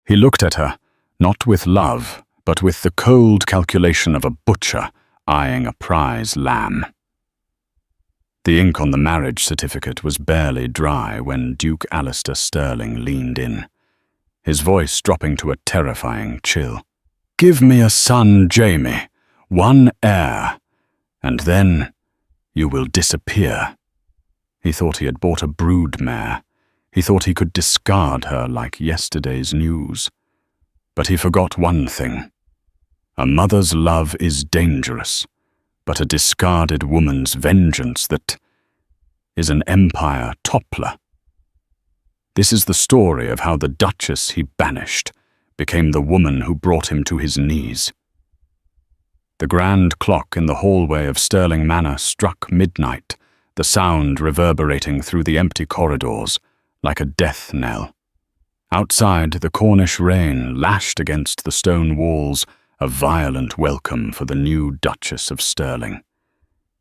He looked at her, not with love, but with the cold calculation of a butcher eyeing a prize lamb. The ink on the marriage certificate was barely dry when Duke Alistair Stirling leaned in, his voice dropping to a terrifying chill. "Give me a son, Jamie, one heir, and then you will disappear." He thought he had bought a brood mare. He thought he could discard her like yesterday's news. But he forgot one thing. A mother's love is dangerous, but a discarded woman's vengeance that is an empire toppler. This is the story of how the Duchess he banished became the woman who brought him to his knees. The grand clock in the hallway of Stirling Manor struck midnight, the sound reverberating through the empty corridors like a death knell. Outside, the Cornish rain lashed against the stone walls, a violent welcome for the new Duchess of Stirling.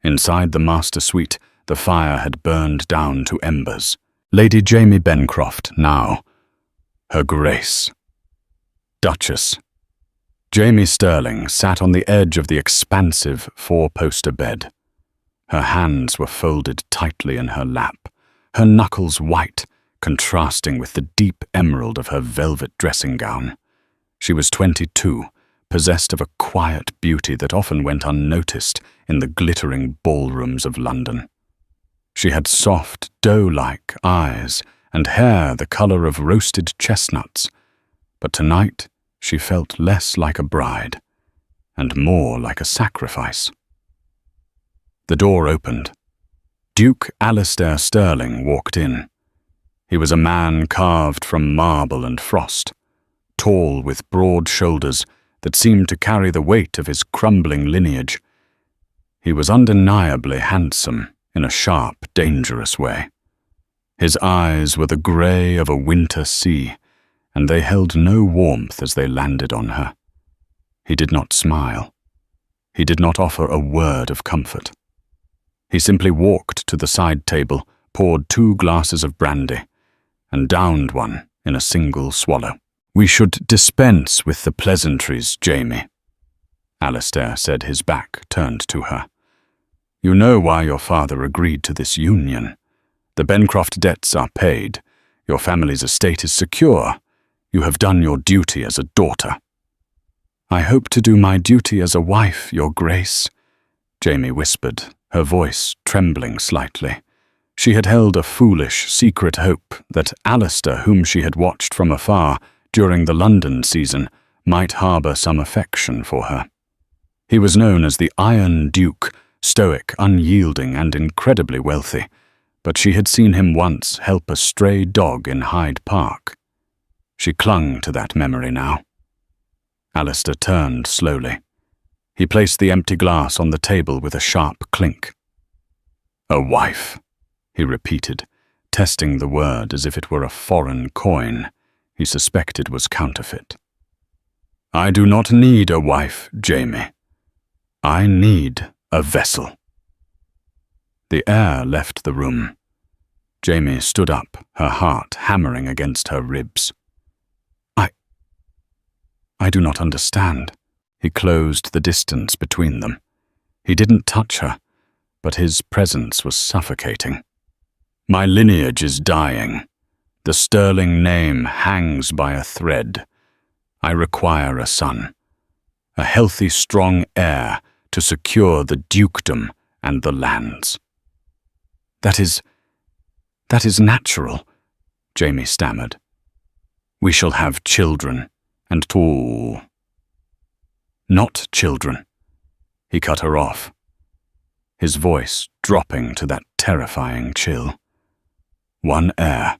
Inside the master suite, the fire had burned down to embers. Lady Jamie Bencroft now. Her Grace. Duchess. Jamie Stirling sat on the edge of the expansive four-poster bed. Her hands were folded tightly in her lap, her knuckles white, contrasting with the deep emerald of her velvet dressing gown. She was 22, possessed of a quiet beauty that often went unnoticed in the glittering ballrooms of London. She had soft, doe-like eyes and hair the color of roasted chestnuts, but tonight she felt less like a bride and more like a sacrifice. The door opened. Duke Alistair Stirling walked in. He was a man carved from marble and frost, tall with broad shoulders that seemed to carry the weight of his crumbling lineage. He was undeniably handsome in a sharp, dangerous way. His eyes were the grey of a winter sea, and they held no warmth as they landed on her. He did not smile. He did not offer a word of comfort. He simply walked to the side table, poured 2 glasses of brandy, and downed one in a single swallow. "We should dispense with the pleasantries, Jamie," Alistair said, his back turned to her. "You know why your father agreed to this union. The Bencroft debts are paid. Your family's estate is secure. You have done your duty as a daughter." "I hope to do my duty as a wife, Your Grace," Jamie whispered, her voice trembling slightly. She had held a foolish, secret hope that Alistair, whom she had watched from afar during the London season, might harbour some affection for her. He was known as the Iron Duke, stoic, unyielding, and incredibly wealthy, but she had seen him once help a stray dog in Hyde Park. She clung to that memory now. Alistair turned slowly. He placed the empty glass on the table with a sharp clink. "A wife," he repeated, testing the word as if it were a foreign coin he suspected was counterfeit. "I do not need a wife, Jamie. I need a vessel." The air left the room. Jamie stood up, her heart hammering against her ribs. I do not understand." He closed the distance between them. He didn't touch her, but his presence was suffocating. "My lineage is dying. The Stirling name hangs by a thread. I require a son, a healthy, strong heir to secure the dukedom and the lands." That is natural," Jamie stammered. "We shall have children, and tall." "Not children," he cut her off, his voice dropping to that terrifying chill. "One heir.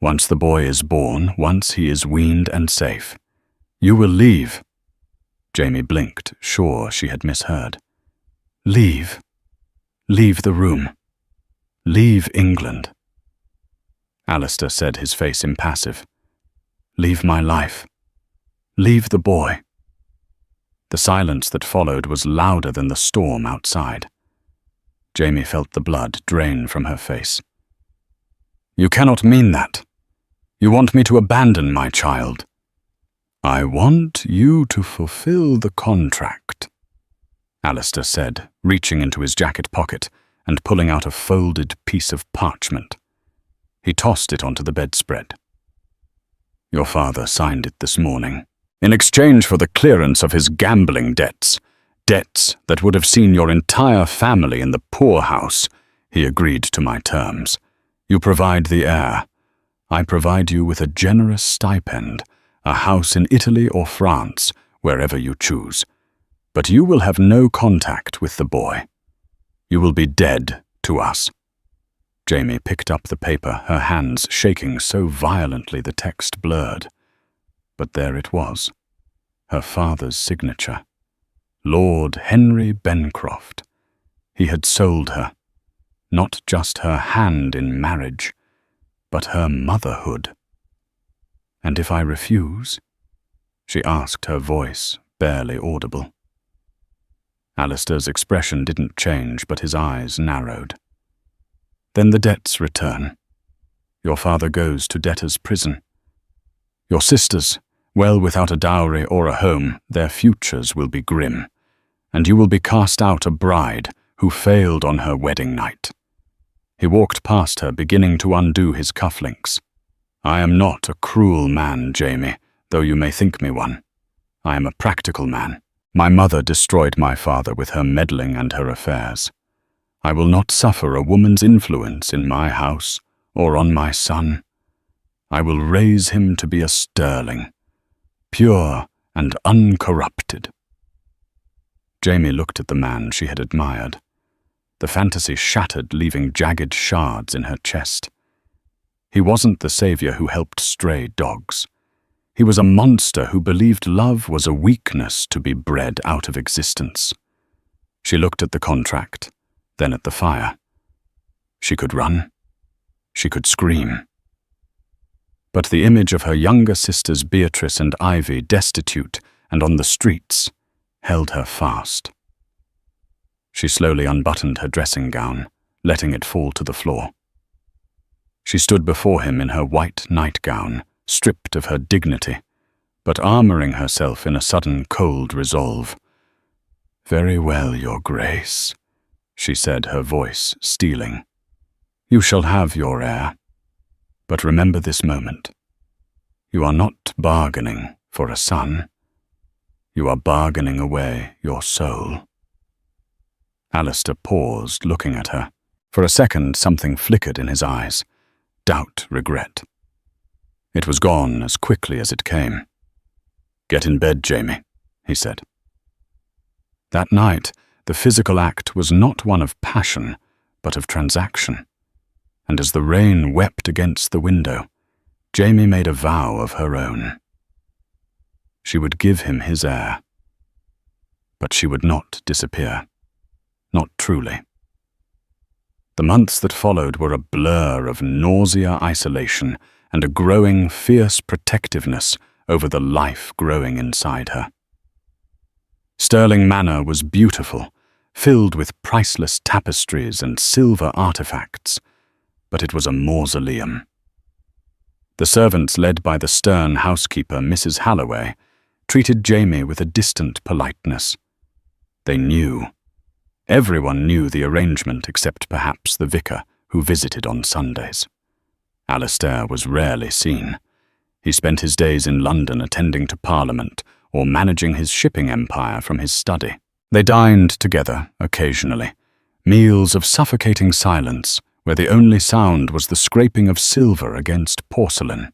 Once the boy is born, once he is weaned and safe. You will leave." Jamie blinked, sure she had misheard. "Leave. Leave the room. Leave England." Alistair said, his face impassive. "Leave my life. Leave the boy." The silence that followed was louder than the storm outside. Jamie felt the blood drain from her face. "You cannot mean that. You want me to abandon my child?" "I want you to fulfill the contract," Alistair said, reaching into his jacket pocket and pulling out a folded piece of parchment. He tossed it onto the bedspread. "Your father signed it this morning, in exchange for the clearance of his gambling debts that would have seen your entire family in the poorhouse. He agreed to my terms. You provide the heir. I provide you with a generous stipend, a house in Italy or France, wherever you choose. But you will have no contact with the boy. You will be dead to us." Jamie picked up the paper, her hands shaking so violently the text blurred. But there it was, her father's signature. Lord Henry Bencroft. He had sold her, not just her hand in marriage, but her motherhood. "And if I refuse?" she asked, her voice barely audible. Alistair's expression didn't change, but his eyes narrowed. "Then the debts return. Your father goes to debtor's prison. Your sisters, well, without a dowry or a home, their futures will be grim, and you will be cast out a bride who failed on her wedding night." He walked past her, beginning to undo his cufflinks. "I am not a cruel man, Jamie, though you may think me one. I am a practical man. My mother destroyed my father with her meddling and her affairs. I will not suffer a woman's influence in my house or on my son. I will raise him to be a sterling, pure and uncorrupted." Jamie looked at the man she had admired. The fantasy shattered, leaving jagged shards in her chest. He wasn't the savior who helped stray dogs. He was a monster who believed love was a weakness to be bred out of existence. She looked at the contract, then at the fire. She could run. She could scream. But the image of her younger sisters Beatrice and Ivy, destitute and on the streets, held her fast. She slowly unbuttoned her dressing gown, letting it fall to the floor. She stood before him in her white nightgown, stripped of her dignity, but armoring herself in a sudden cold resolve. "Very well, Your Grace," she said, her voice steeling. "You shall have your heir. But remember this moment. You are not bargaining for a son. You are bargaining away your soul." Alistair paused, looking at her. For a second, something flickered in his eyes. Doubt, regret. It was gone as quickly as it came. "Get in bed, Jamie," he said. That night, the physical act was not one of passion, but of transaction. And as the rain wept against the window, Jamie made a vow of her own. She would give him his heir. But she would not disappear. Not truly. The months that followed were a blur of nausea, isolation, and a growing, fierce protectiveness over the life growing inside her. Stirling Manor was beautiful, filled with priceless tapestries and silver artifacts, but it was a mausoleum. The servants, led by the stern housekeeper, Mrs. Halloway, treated Jamie with a distant politeness. They knew. Everyone knew the arrangement except perhaps the vicar, who visited on Sundays. Alistair was rarely seen. He spent his days in London attending to Parliament or managing his shipping empire from his study. They dined together occasionally, meals of suffocating silence where the only sound was the scraping of silver against porcelain.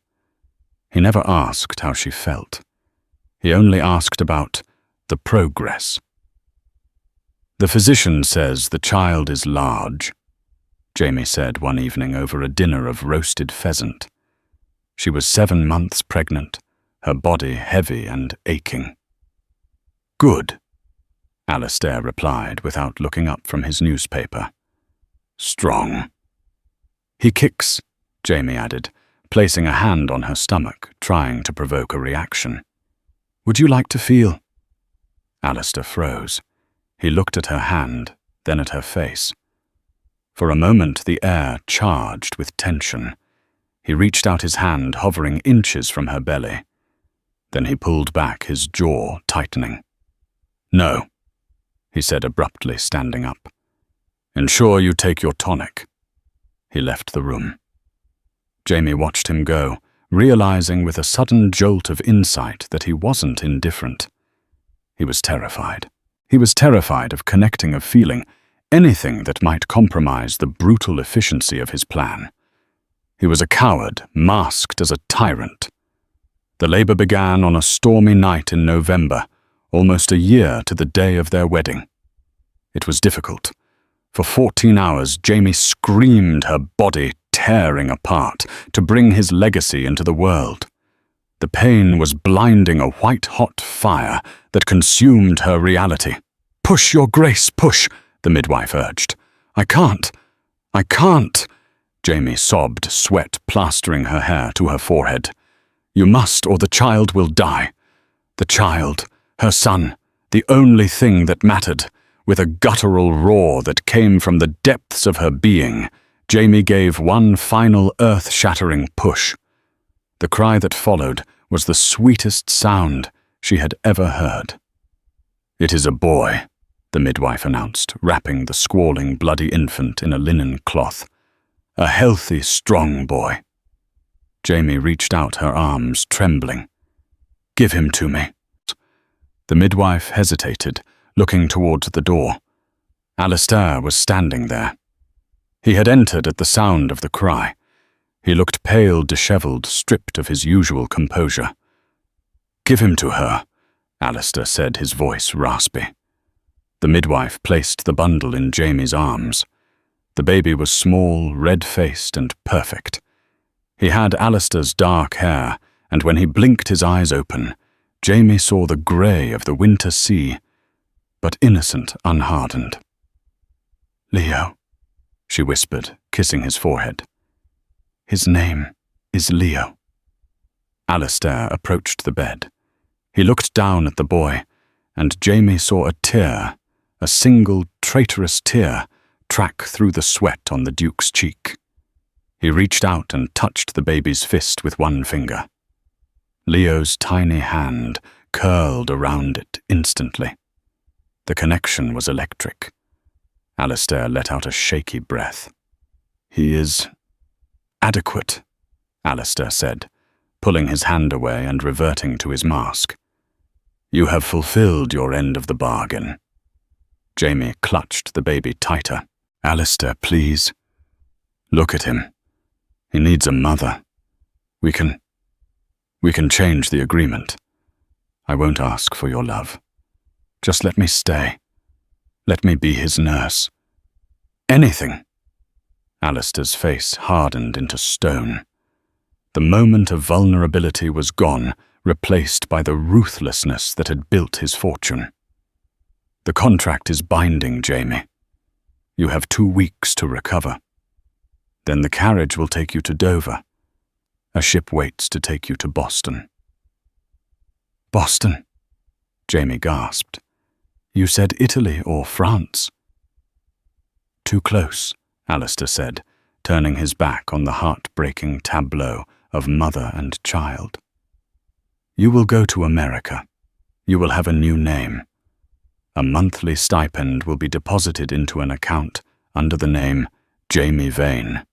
He never asked how she felt. He only asked about the progress. "The physician says the child is large," Jamie said one evening over a dinner of roasted pheasant. She was 7 months pregnant, her body heavy and aching. "Good," Alistair replied without looking up from his newspaper. "Strong." "He kicks," Jamie added, placing a hand on her stomach, trying to provoke a reaction. "Would you like to feel?" Alistair froze. He looked at her hand, then at her face. For a moment the air charged with tension. He reached out his hand, hovering inches from her belly. Then he pulled back, his jaw tightening. "No," he said abruptly, standing up. "Ensure you take your tonic." He left the room. Jamie watched him go, realizing with a sudden jolt of insight that he wasn't indifferent. He was terrified. He was terrified of connecting, of feeling anything that might compromise the brutal efficiency of his plan. He was a coward, masked as a tyrant. The labor began on a stormy night in November, almost a year to the day of their wedding. It was difficult. For 14 hours, Jamie screamed, her body tearing apart, to bring his legacy into the world. The pain was blinding, a white-hot fire that consumed her reality. "Push, Your Grace, push," the midwife urged. I can't. Jamie sobbed, sweat plastering her hair to her forehead. "You must, or the child will die." The child, her son, the only thing that mattered. With a guttural roar that came from the depths of her being, Jamie gave one final earth-shattering push. The cry that followed was the sweetest sound she had ever heard. "It is a boy," the midwife announced, wrapping the squalling, bloody infant in a linen cloth. "A healthy, strong boy." Jamie reached out her arms, trembling. "Give him to me." The midwife hesitated, looking towards the door. Alistair was standing there. He had entered at the sound of the cry. He looked pale, dishevelled, stripped of his usual composure. "Give him to her," Alistair said, his voice raspy. The midwife placed the bundle in Jamie's arms. The baby was small, red-faced, and perfect. He had Alistair's dark hair, and when he blinked his eyes open, Jamie saw the grey of the winter sea, but innocent, unhardened. "Leo," she whispered, kissing his forehead. "His name is Leo." Alistair approached the bed. He looked down at the boy, and Jamie saw a tear, a single traitorous tear, track through the sweat on the Duke's cheek. He reached out and touched the baby's fist with one finger. Leo's tiny hand curled around it instantly. The connection was electric. Alistair let out a shaky breath. "He is adequate," Alistair said, pulling his hand away and reverting to his mask. "You have fulfilled your end of the bargain." Jamie clutched the baby tighter. "Alistair, please. Look at him. He needs a mother. We can change the agreement. I won't ask for your love. Just let me stay. Let me be his nurse. Anything." Alistair's face hardened into stone. The moment of vulnerability was gone, replaced by the ruthlessness that had built his fortune. "The contract is binding, Jamie. You have 2 weeks to recover. Then the carriage will take you to Dover. A ship waits to take you to Boston." "Boston?" Jamie gasped. "You said Italy or France." "Too close," Alistair said, turning his back on the heart-breaking tableau of mother and child. "You will go to America. You will have a new name. A monthly stipend will be deposited into an account under the name Jamie Vane.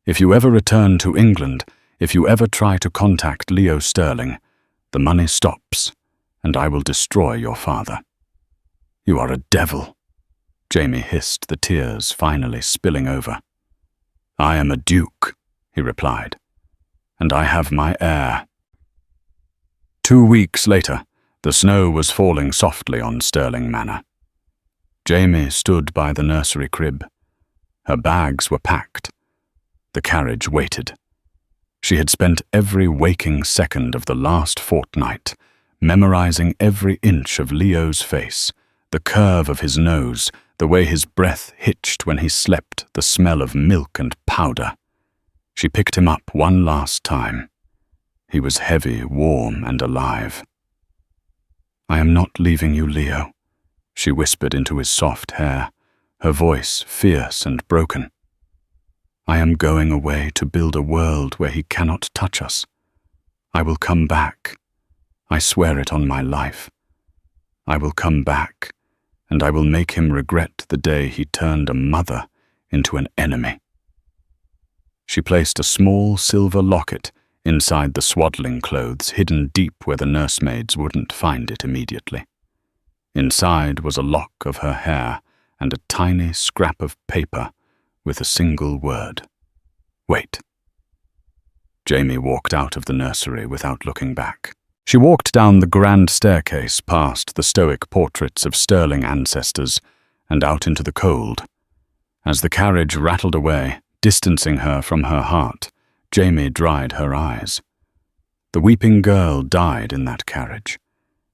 If you ever return to England, if you ever try to contact Leo Sterling, the money stops, and I will destroy your father." "You are a devil," Jamie hissed, the tears finally spilling over. "I am a duke," he replied, "and I have my heir." 2 weeks later, the snow was falling softly on Stirling Manor. Jamie stood by the nursery crib. Her bags were packed. The carriage waited. She had spent every waking second of the last fortnight memorizing every inch of Leo's face, the curve of his nose, the way his breath hitched when he slept, the smell of milk and powder. She picked him up one last time. He was heavy, warm, and alive. "I am not leaving you, Leo," she whispered into his soft hair, her voice fierce and broken. "I am going away to build a world where he cannot touch us. I will come back. I swear it on my life. I will come back, and I will make him regret the day he turned a mother into an enemy." She placed a small silver locket inside the swaddling clothes, hidden deep where the nursemaids wouldn't find it immediately. Inside was a lock of her hair and a tiny scrap of paper with a single word. "Wait." Jamie walked out of the nursery without looking back. She walked down the grand staircase past the stoic portraits of sterling ancestors and out into the cold. As the carriage rattled away, distancing her from her heart, Jamie dried her eyes. The weeping girl died in that carriage.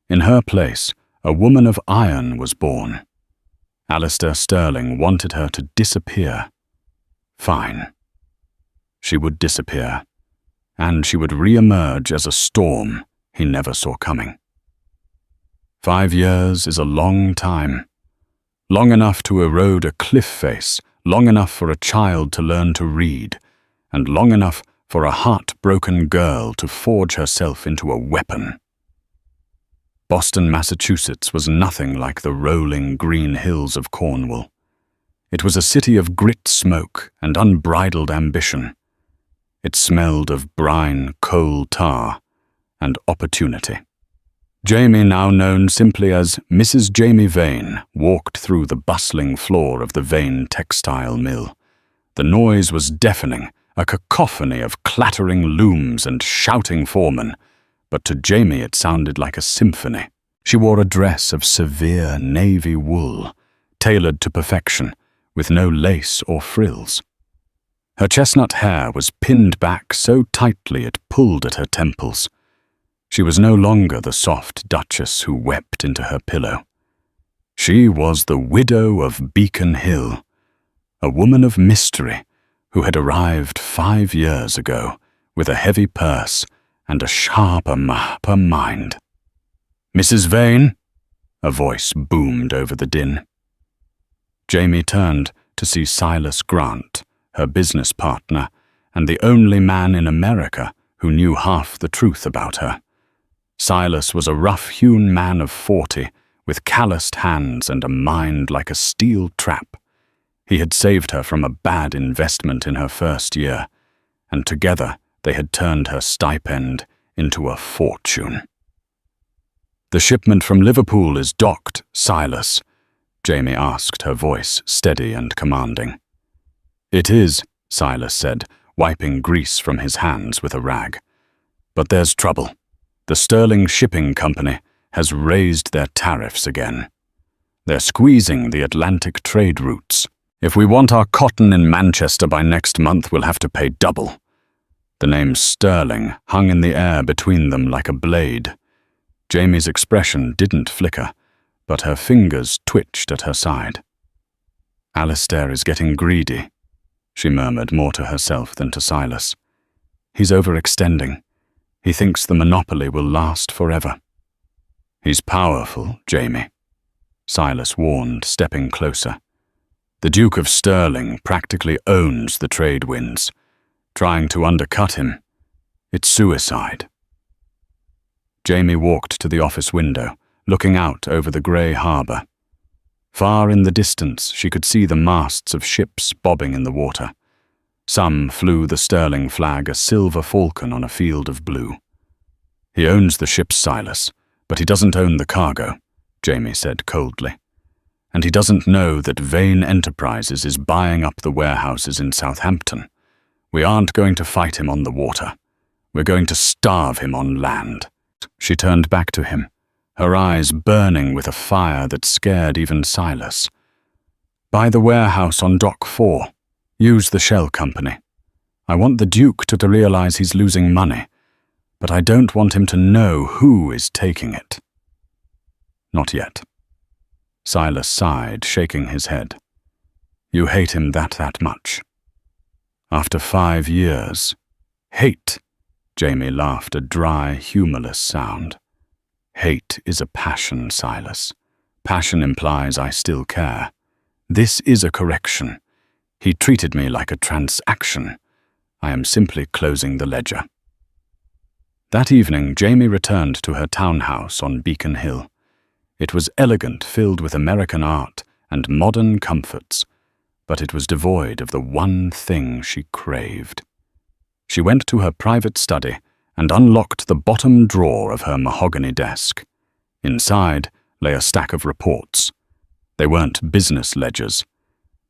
In her place, a woman of iron was born. Alistair Sterling wanted her to disappear. Fine. She would disappear, and she would re-emerge as a storm he never saw coming. 5 years is a long time. Long enough to erode a cliff face, long enough for a child to learn to read, and long enough for a heartbroken girl to forge herself into a weapon. Boston, Massachusetts was nothing like the rolling green hills of Cornwall. It was a city of grit smoke and unbridled ambition. It smelled of brine, coal tar, and opportunity. Jamie, now known simply as Mrs. Jamie Vane, walked through the bustling floor of the Vane textile mill. The noise was deafening, a cacophony of clattering looms and shouting foremen, but to Jamie it sounded like a symphony. She wore a dress of severe navy wool, tailored to perfection, with no lace or frills. Her chestnut hair was pinned back so tightly it pulled at her temples. She was no longer the soft duchess who wept into her pillow. She was the widow of Beacon Hill, a woman of mystery who had arrived 5 years ago with a heavy purse and a sharper mind. "Mrs. Vane?" a voice boomed over the din. Jamie turned to see Silas Grant, her business partner, and the only man in America who knew half the truth about her. Silas was a rough-hewn man of 40, with calloused hands and a mind like a steel trap. He had saved her from a bad investment in her first year, and together they had turned her stipend into a fortune. "The shipment from Liverpool is docked, Silas," Jamie asked, her voice steady and commanding. "It is," Silas said, wiping grease from his hands with a rag. "But there's trouble. The Sterling Shipping Company has raised their tariffs again. They're squeezing the Atlantic trade routes. If we want our cotton in Manchester by next month, we'll have to pay double." The name Sterling hung in the air between them like a blade. Jamie's expression didn't flicker, but her fingers twitched at her side. "Alistair is getting greedy," she murmured more to herself than to Silas. "He's overextending. He thinks the monopoly will last forever." "He's powerful, Jamie," Silas warned, stepping closer. "The Duke of Sterling practically owns the trade winds. Trying to undercut him, it's suicide." Jamie walked to the office window, looking out over the grey harbour. Far in the distance, she could see the masts of ships bobbing in the water. Some flew the Sterling flag, a silver falcon on a field of blue. "He owns the ships, Silas, but he doesn't own the cargo," Jamie said coldly. "And he doesn't know that Vane Enterprises is buying up the warehouses in Southampton. We aren't going to fight him on the water. We're going to starve him on land." She turned back to him, her eyes burning with a fire that scared even Silas. "Buy the warehouse on Dock 4. Use the shell company. I want the Duke to realize he's losing money, but I don't want him to know who is taking it." "Not yet." Silas sighed, shaking his head. "You hate him that much? After 5 years. Hate." Jamie laughed, a dry, humorless sound. "Hate is a passion, Silas. Passion implies I still care. This is a correction. He treated me like a transaction. I am simply closing the ledger." That evening, Jamie returned to her townhouse on Beacon Hill. It was elegant, filled with American art and modern comforts, but it was devoid of the one thing she craved. She went to her private study and unlocked the bottom drawer of her mahogany desk. Inside lay a stack of reports. They weren't business ledgers.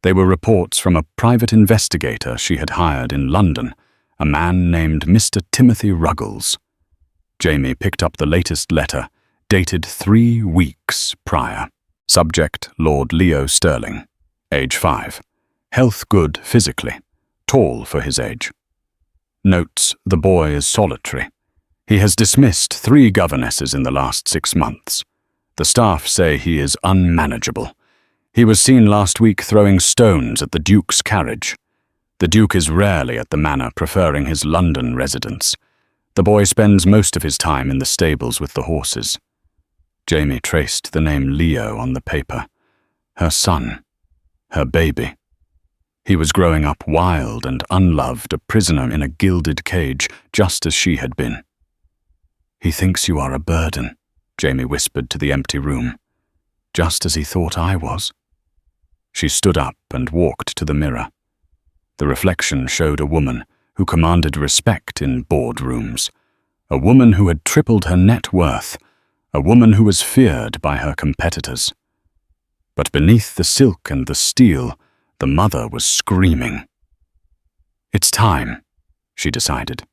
They were reports from a private investigator she had hired in London, a man named Mr. Timothy Ruggles. Jamie picked up the latest letter, dated 3 weeks prior. Subject: Lord Leo Sterling. Age 5. Health good physically. Tall for his age. Notes: the boy is solitary. He has dismissed 3 governesses in the last 6 months. The staff say he is unmanageable. He was seen last week throwing stones at the Duke's carriage. The Duke is rarely at the manor, preferring his London residence. The boy spends most of his time in the stables with the horses. Jamie traced the name Leo on the paper. Her son. Her baby. He was growing up wild and unloved, a prisoner in a gilded cage, just as she had been. "He thinks you are a burden," Jamie whispered to the empty room. "Just as he thought I was." She stood up and walked to the mirror. The reflection showed a woman who commanded respect in boardrooms, a woman who had tripled her net worth, a woman who was feared by her competitors. But beneath the silk and the steel, the mother was screaming. "It's time," she decided.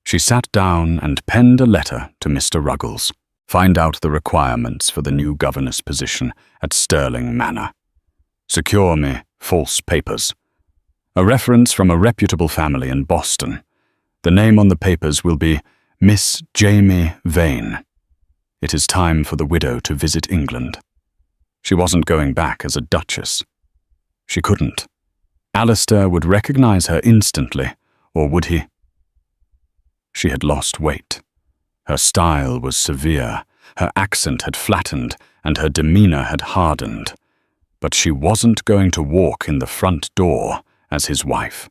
She sat down and penned a letter to Mr. Ruggles. Find out the requirements for the new governess position at Stirling Manor. Secure me false papers. A reference from a reputable family in Boston. The name on the papers will be Miss Jamie Vane. It is time for the widow to visit England. She wasn't going back as a duchess. She couldn't. Alistair would recognize her instantly, or would he? She had lost weight. Her style was severe, her accent had flattened, and her demeanor had hardened. But she wasn't going to walk in the front door as his wife.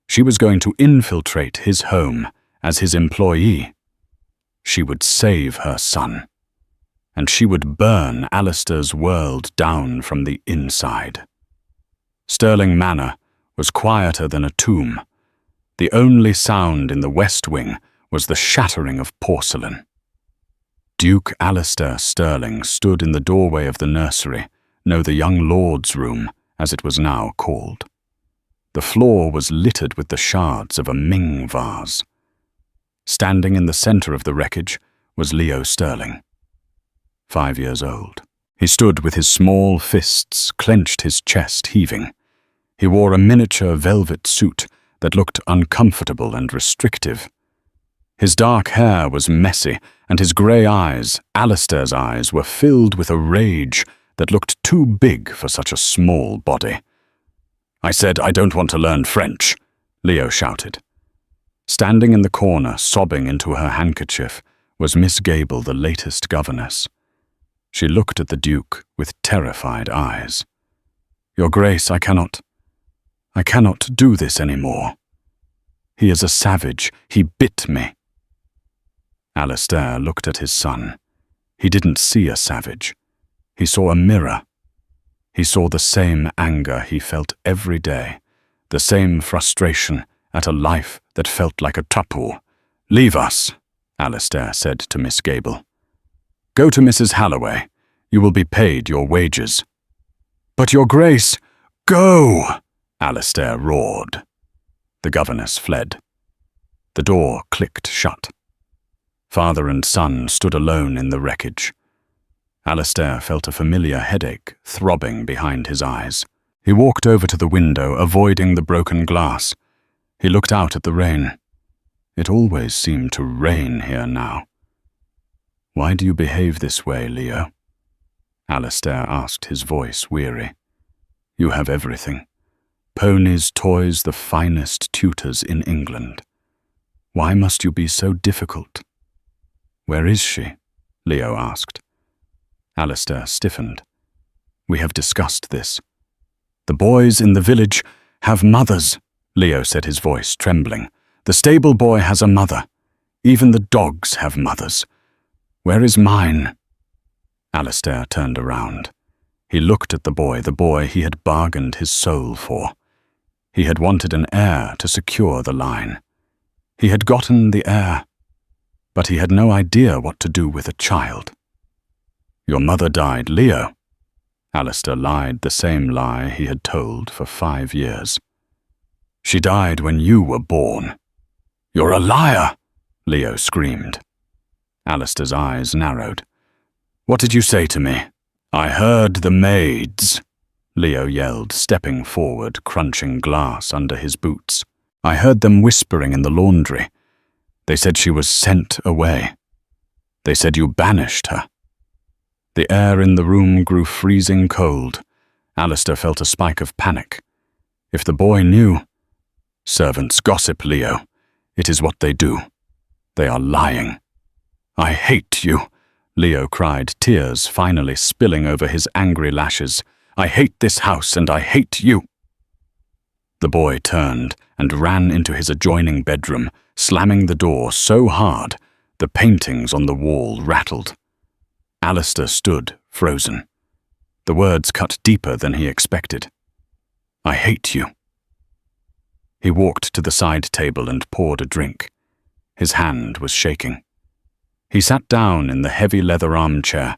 She was going to infiltrate his home as his employee. She would save her son, and she would burn Alistair's world down from the inside. Stirling Manor was quieter than a tomb. The only sound in the West Wing was the shattering of porcelain. Duke Alistair Stirling stood in the doorway of the nursery, no, the young lord's room, as it was now called. The floor was littered with the shards of a Ming vase. Standing in the center of the wreckage was Leo Sterling, 5 years old. He stood with his small fists clenched, his chest heaving. He wore a miniature velvet suit that looked uncomfortable and restrictive. His dark hair was messy, and his grey eyes, Alistair's eyes, were filled with a rage that looked too big for such a small body. "I said I don't want to learn French," Leo shouted. Standing in the corner, sobbing into her handkerchief, was Miss Gable, the latest governess. She looked at the Duke with terrified eyes. "Your Grace, I cannot do this anymore. He is a savage. He bit me." Alistair looked at his son. He didn't see a savage. He saw a mirror. He saw the same anger he felt every day, the same frustration at a life that felt like a tuple. "Leave us," Alistair said to Miss Gable. "Go to Mrs. Halloway. You will be paid your wages." "But your Grace, go!" Alistair roared. The governess fled. The door clicked shut. Father and son stood alone in the wreckage. Alistair felt a familiar headache throbbing behind his eyes. He walked over to the window, avoiding the broken glass. He looked out at the rain. It always seemed to rain here now. "Why do you behave this way, Leo?" Alistair asked, his voice weary. "You have everything. Ponies, toys, the finest tutors in England. Why must you be so difficult?" "Where is she?" Leo asked. Alistair stiffened. "We have discussed this. The boys in the village have mothers," Leo said, his voice trembling. "The stable boy has a mother. Even the dogs have mothers. Where is mine?" Alistair turned around. He looked at the boy he had bargained his soul for. He had wanted an heir to secure the line. He had gotten the heir, but he had no idea what to do with a child. "Your mother died, Leo." Alistair lied the same lie he had told for 5 years. "She died when you were born." "You're a liar!" Leo screamed. Alistair's eyes narrowed. "What did you say to me?" "I heard the maids," Leo yelled, stepping forward, crunching glass under his boots. "I heard them whispering in the laundry. They said she was sent away. They said you banished her." The air in the room grew freezing cold. Alistair felt a spike of panic. If the boy knew— "Servants gossip, Leo. It is what they do. They are lying." "I hate you," Leo cried, tears finally spilling over his angry lashes. "I hate this house and I hate you." The boy turned and ran into his adjoining bedroom, slamming the door so hard the paintings on the wall rattled. Alistair stood, frozen. The words cut deeper than he expected. "I hate you." He walked to the side table and poured a drink. His hand was shaking. He sat down in the heavy leather armchair,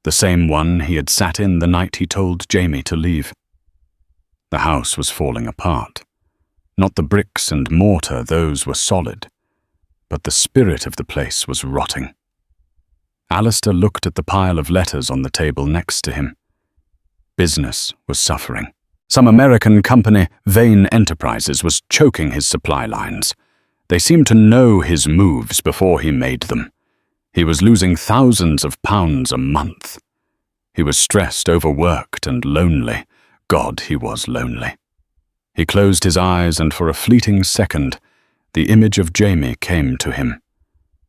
the same one he had sat in the night he told Jamie to leave. The house was falling apart. Not the bricks and mortar, those were solid, but the spirit of the place was rotting. Alistair looked at the pile of letters on the table next to him. Business was suffering. Some American company, Vane Enterprises, was choking his supply lines. They seemed to know his moves before he made them. He was losing thousands of pounds a month. He was stressed, overworked, and lonely. God, he was lonely. He closed his eyes, and for a fleeting second, the image of Jamie came to him.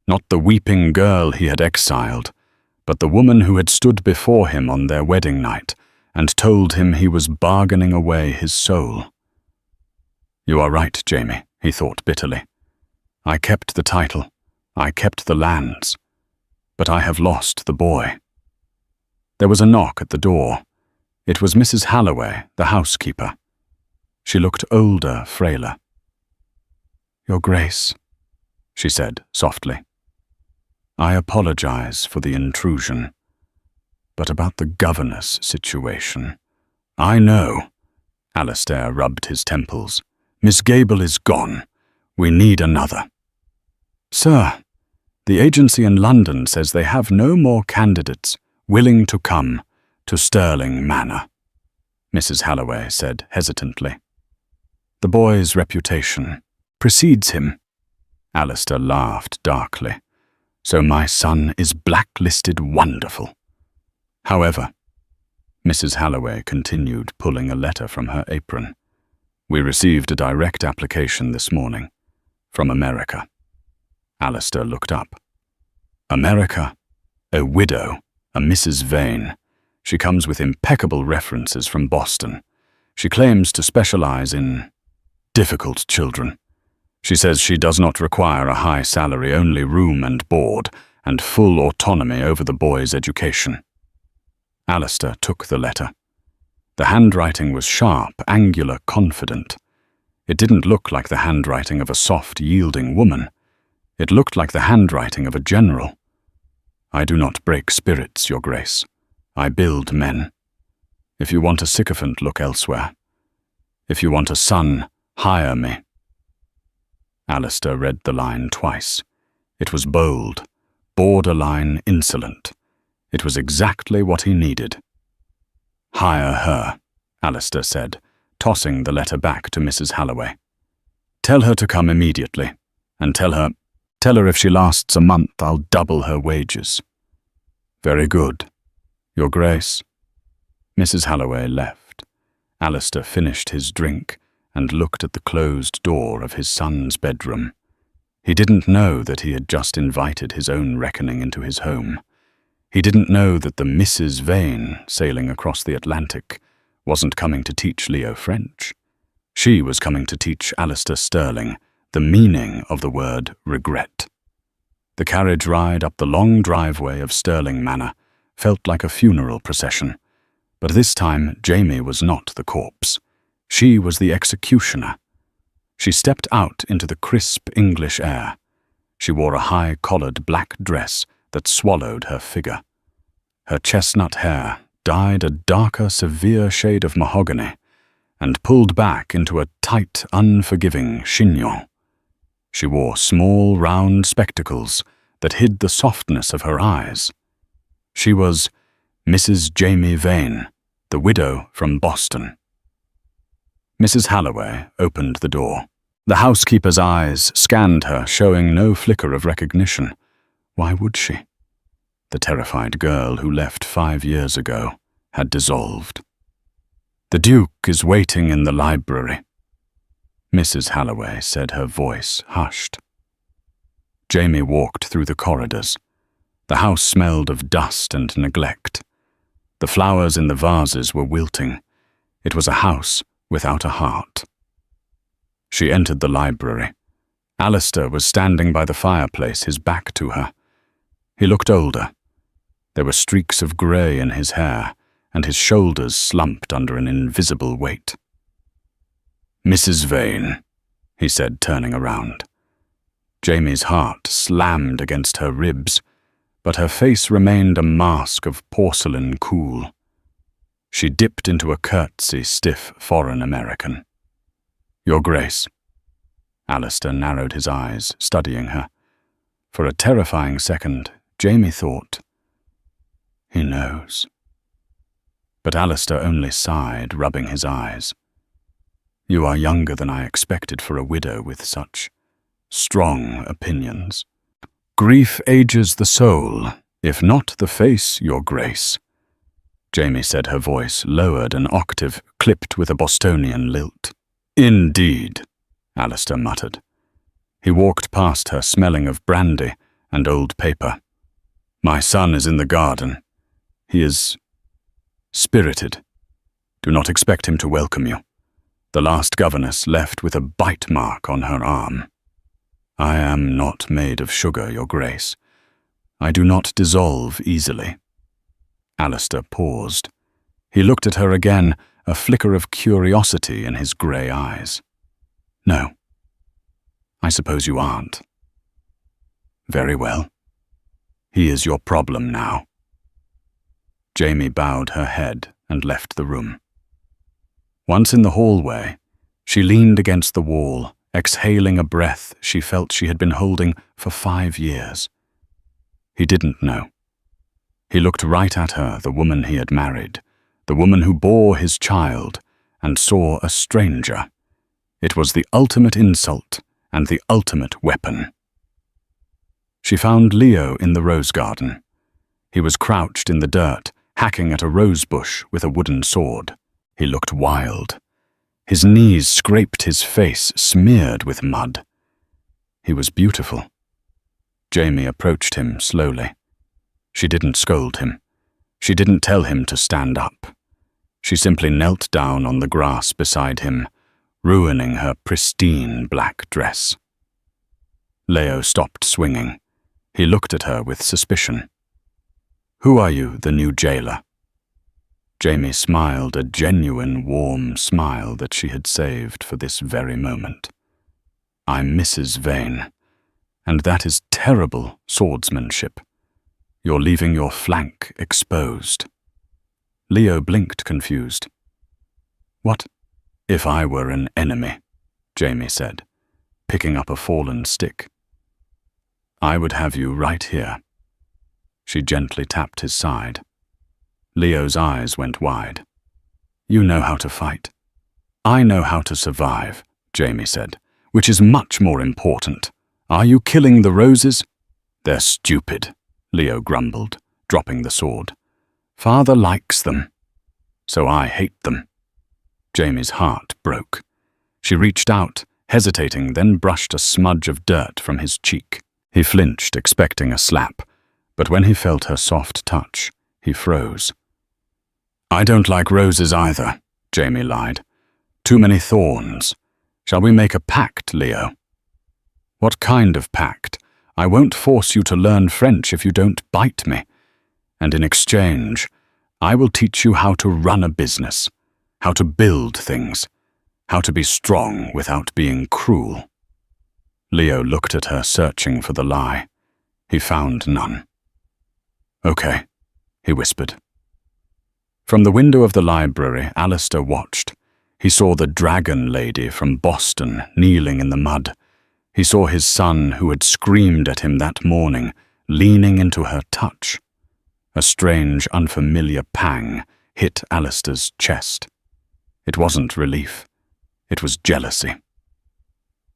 Not the weeping girl he had exiled, but the woman who had stood before him on their wedding night and told him he was bargaining away his soul. "You are right, Jamie," he thought bitterly. "I kept the title, I kept the lands, but I have lost the boy." There was a knock at the door. It was Mrs. Halloway, the housekeeper. She looked older, frailer. "Your Grace," she said softly. "I apologize for the intrusion, but about the governess situation—" "I know." Alistair rubbed his temples. "Miss Gable is gone. We need another." "Sir, the agency in London says they have no more candidates willing to come to Stirling Manor," Mrs. Halloway said hesitantly. "The boy's reputation precedes him." Alistair laughed darkly. "So my son is blacklisted. Wonderful." "However," Mrs. Halloway continued, pulling a letter from her apron, "we received a direct application this morning from America." Alistair looked up. "America? A widow, a Mrs. Vane. She comes with impeccable references from Boston. She claims to specialize in difficult children. She says she does not require a high salary, only room and board, and full autonomy over the boy's education." Alistair took the letter. The handwriting was sharp, angular, confident. It didn't look like the handwriting of a soft, yielding woman. It looked like the handwriting of a general. "I do not break spirits, Your Grace. I build men. If you want a sycophant, look elsewhere. If you want a son, hire me." Alistair read the line twice. It was bold, borderline insolent. It was exactly what he needed. "Hire her," Alistair said, tossing the letter back to Mrs. Halloway. "Tell her to come immediately, and tell her if she lasts a month, I'll double her wages." "Very good, Your Grace." Mrs. Halloway left. Alistair finished his drink and looked at the closed door of his son's bedroom. He didn't know that he had just invited his own reckoning into his home. He didn't know that the Mrs. Vane, sailing across the Atlantic, wasn't coming to teach Leo French. She was coming to teach Alistair Stirling the meaning of the word regret. The carriage ride up the long driveway of Stirling Manor felt like a funeral procession, but this time Jamie was not the corpse. She was the executioner. She stepped out into the crisp English air. She wore a high-collared black dress that swallowed her figure. Her chestnut hair, dyed a darker, severe shade of mahogany, and pulled back into a tight, unforgiving chignon. She wore small, round spectacles that hid the softness of her eyes. She was Mrs. Jamie Vane, the widow from Boston. Mrs. Halloway opened the door. The housekeeper's eyes scanned her, showing no flicker of recognition. Why would she? The terrified girl who left 5 years ago had dissolved. "The Duke is waiting in the library," Mrs. Halloway said, her voice hushed. Jamie walked through the corridors. The house smelled of dust and neglect. The flowers in the vases were wilting. It was a house without a heart. She entered the library. Alistair was standing by the fireplace, his back to her. He looked older. There were streaks of grey in his hair, and his shoulders slumped under an invisible weight. "Mrs. Vane," he said, turning around. Jamie's heart slammed against her ribs, but her face remained a mask of porcelain cool. She dipped into a curtsy, stiff foreign American. "Your Grace." Alistair narrowed his eyes, studying her. For a terrifying second, Jamie thought, "He knows." But Alistair only sighed, rubbing his eyes. "You are younger than I expected for a widow with such strong opinions. Grief ages the soul, if not the face, Your Grace." Jamie said, her voice lowered an octave, clipped with a Bostonian lilt. "Indeed," Alistair muttered. He walked past her, smelling of brandy and old paper. "My son is in the garden. He is spirited. Do not expect him to welcome you. The last governess left with a bite mark on her arm. I am not made of sugar, Your Grace. I do not dissolve easily." Alistair paused. He looked at her again, a flicker of curiosity in his grey eyes. "No. I suppose you aren't. Very well. He is your problem now." Jamie bowed her head and left the room. Once in the hallway, she leaned against the wall, exhaling a breath she felt she had been holding for 5 years. He didn't know. He looked right at her, the woman he had married, the woman who bore his child, and saw a stranger. It was the ultimate insult and the ultimate weapon. She found Leo in the rose garden. He was crouched in the dirt, hacking at a rose bush with a wooden sword. He looked wild. His knees scraped his face, smeared with mud. He was beautiful. Jamie approached him slowly. She didn't scold him. She didn't tell him to stand up. She simply knelt down on the grass beside him, ruining her pristine black dress. Leo stopped swinging. He looked at her with suspicion. "Who are you, the new jailer?" Jamie smiled, a genuine, warm smile that she had saved for this very moment. "I'm Mrs. Vane, and that is terrible swordsmanship. You're leaving your flank exposed." Leo blinked, confused. "What if I were an enemy?" Jamie said, picking up a fallen stick. "I would have you right here." She gently tapped his side. Leo's eyes went wide. "You know how to fight." "I know how to survive," Jamie said, "which is much more important. Are you killing the roses?" "They're stupid," Leo grumbled, dropping the sword. "Father likes them, so I hate them." Jamie's heart broke. She reached out, hesitating, then brushed a smudge of dirt from his cheek. He flinched, expecting a slap, but when he felt her soft touch, he froze. "I don't like roses either," Jamie lied. "Too many thorns. Shall we make a pact, Leo?" "What kind of pact? I won't force you to learn French if you don't bite me. And in exchange, I will teach you how to run a business, how to build things, how to be strong without being cruel." Leo looked at her, searching for the lie. He found none. "Okay," he whispered. From the window of the library, Alistair watched. He saw the dragon lady from Boston kneeling in the mud. He saw his son, who had screamed at him that morning, leaning into her touch. A strange, unfamiliar pang hit Alistair's chest. It wasn't relief. It was jealousy.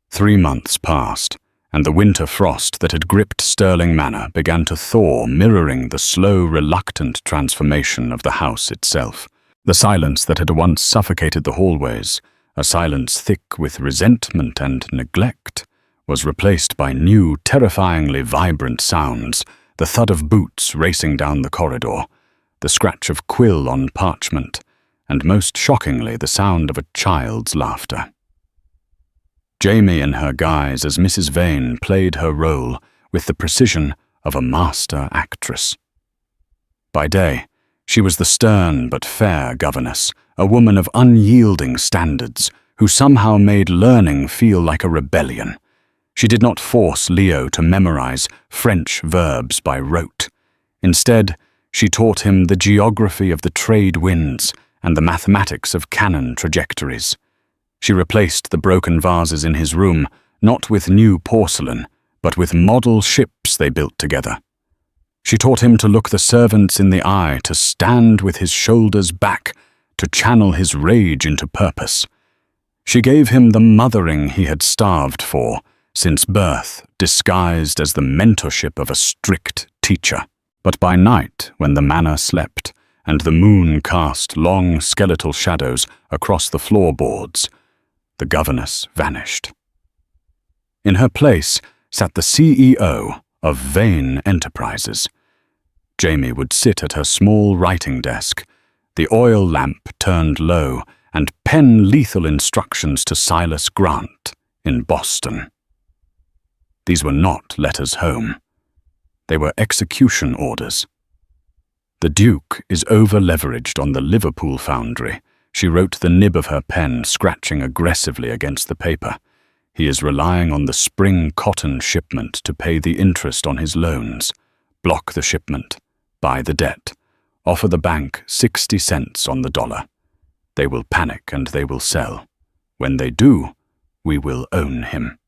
3 months passed, and the winter frost that had gripped Stirling Manor began to thaw, mirroring the slow, reluctant transformation of the house itself. The silence that had once suffocated the hallways, a silence thick with resentment and neglect, was replaced by new, terrifyingly vibrant sounds, the thud of boots racing down the corridor, the scratch of quill on parchment, and most shockingly the sound of a child's laughter. Jamie in her guise as Mrs. Vane played her role with the precision of a master actress. By day, she was the stern but fair governess, a woman of unyielding standards, who somehow made learning feel like a rebellion. She did not force Leo to memorize French verbs by rote. Instead, she taught him the geography of the trade winds and the mathematics of cannon trajectories. She replaced the broken vases in his room, not with new porcelain, but with model ships they built together. She taught him to look the servants in the eye, to stand with his shoulders back, to channel his rage into purpose. She gave him the mothering he had starved for, since birth, disguised as the mentorship of a strict teacher. But by night, when the manor slept, and the moon cast long skeletal shadows across the floorboards, the governess vanished. In her place sat the CEO of Vane Enterprises. Jamie would sit at her small writing desk, the oil lamp turned low, and pen lethal instructions to Silas Grant in Boston. These were not letters home. They were execution orders. "The Duke is over-leveraged on the Liverpool foundry," she wrote the nib of her pen, scratching aggressively against the paper. "He is relying on the spring cotton shipment to pay the interest on his loans. Block the shipment. Buy the debt. Offer the bank 60 cents on the dollar. They will panic and they will sell. When they do, we will own him."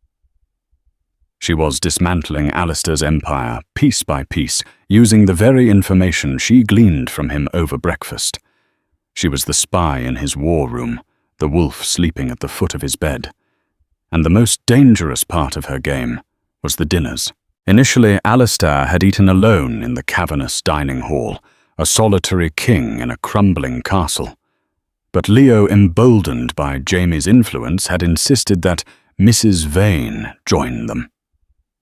She was dismantling Alistair's empire piece by piece, using the very information she gleaned from him over breakfast. She was the spy in his war room, the wolf sleeping at the foot of his bed. And the most dangerous part of her game was the dinners. Initially, Alistair had eaten alone in the cavernous dining hall, a solitary king in a crumbling castle. But Leo, emboldened by Jamie's influence, had insisted that Mrs. Vane join them.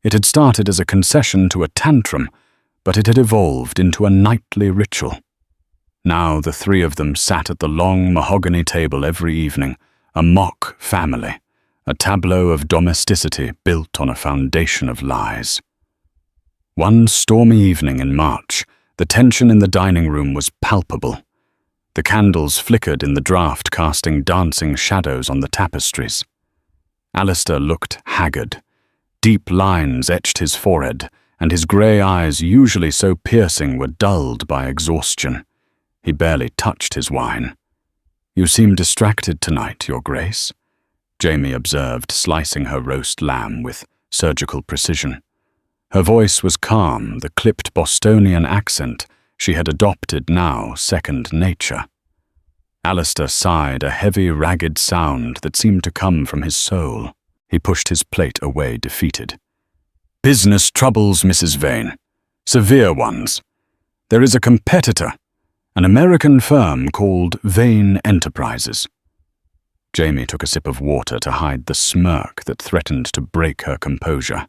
It had started as a concession to a tantrum, but it had evolved into a nightly ritual. Now the three of them sat at the long mahogany table every evening, a mock family, a tableau of domesticity built on a foundation of lies. One stormy evening in March, the tension in the dining room was palpable. The candles flickered in the draught, casting dancing shadows on the tapestries. Alistair looked haggard. Deep lines etched his forehead, and his grey eyes, usually so piercing, were dulled by exhaustion. He barely touched his wine. "You seem distracted tonight, Your Grace," Jamie observed, slicing her roast lamb with surgical precision. Her voice was calm, the clipped Bostonian accent she had adopted now second nature. Alistair sighed, a heavy, ragged sound that seemed to come from his soul. He pushed his plate away, defeated. "Business troubles, Mrs. Vane. Severe ones. There is a competitor, an American firm called Vane Enterprises." Jamie took a sip of water to hide the smirk that threatened to break her composure.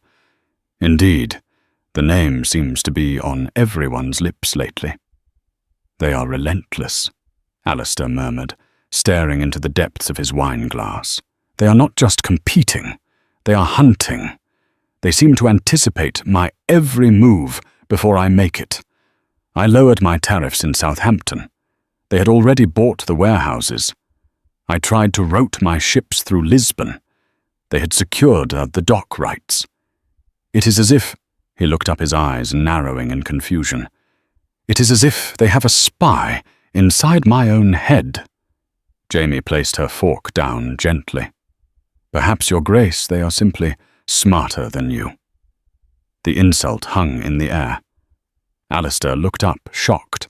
"Indeed, the name seems to be on everyone's lips lately." "They are relentless," Alistair murmured, staring into the depths of his wine glass. "They are not just competing, they are hunting. They seem to anticipate my every move before I make it. I lowered my tariffs in Southampton. They had already bought the warehouses. I tried to route my ships through Lisbon. They had secured the dock rights. It is as if, he looked up, his eyes narrowing in confusion. It is as if they have a spy inside my own head. Jamie placed her fork down gently. Perhaps, Your Grace, they are simply smarter than you. The insult hung in the air. Alistair looked up, shocked.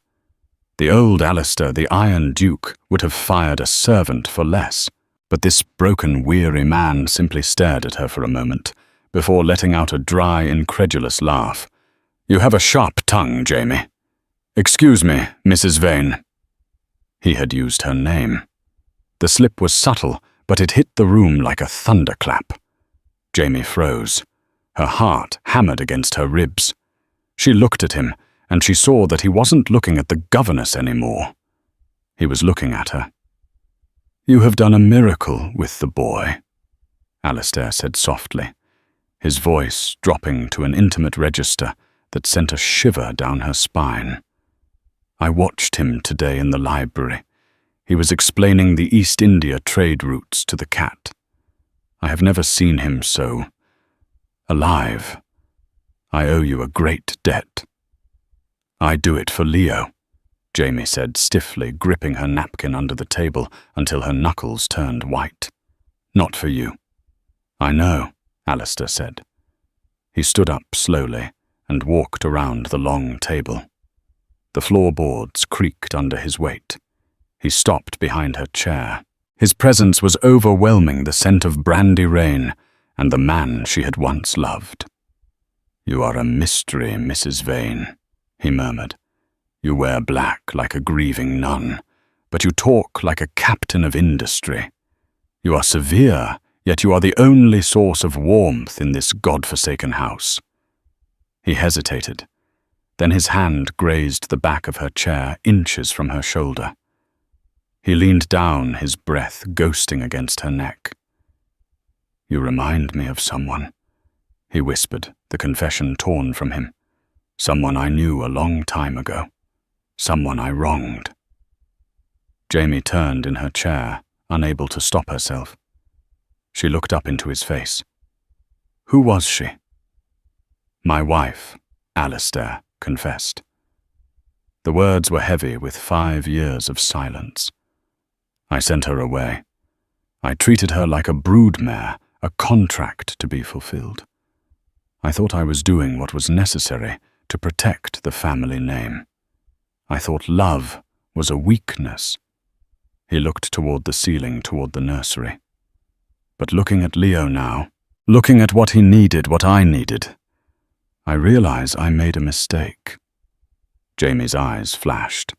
The old Alistair, the Iron Duke, would have fired a servant for less, but this broken, weary man simply stared at her for a moment, before letting out a dry, incredulous laugh. You have a sharp tongue, Jamie. Excuse me, Mrs. Vane. He had used her name. The slip was subtle, but it hit the room like a thunderclap. Jamie froze. Her heart hammered against her ribs. She looked at him, and she saw that he wasn't looking at the governess anymore. He was looking at her. You have done a miracle with the boy, Alistair said softly, his voice dropping to an intimate register that sent a shiver down her spine. I watched him today in the library. He was explaining the East India trade routes to the cat. I have never seen him so alive. I owe you a great debt. I do it for Leo, Jamie said stiffly, gripping her napkin under the table until her knuckles turned white. Not for you. I know, Alistair said. He stood up slowly and walked around the long table. The floorboards creaked under his weight. He stopped behind her chair. His presence was overwhelming the scent of brandy rain and the man she had once loved. You are a mystery, Mrs. Vane, he murmured. You wear black like a grieving nun, but you talk like a captain of industry. You are severe, yet you are the only source of warmth in this God-forsaken house. He hesitated. Then his hand grazed the back of her chair, inches from her shoulder. He leaned down, his breath ghosting against her neck. You remind me of someone, he whispered, the confession torn from him. Someone I knew a long time ago. Someone I wronged. Jamie turned in her chair, unable to stop herself. She looked up into his face. Who was she? My wife, Alistair confessed. The words were heavy with 5 years of silence. I sent her away. I treated her like a broodmare, a contract to be fulfilled. I thought I was doing what was necessary to protect the family name. I thought love was a weakness. He looked toward the ceiling, toward the nursery. But looking at Leo now, looking at what he needed, what I needed, I realize I made a mistake. Jamie's eyes flashed.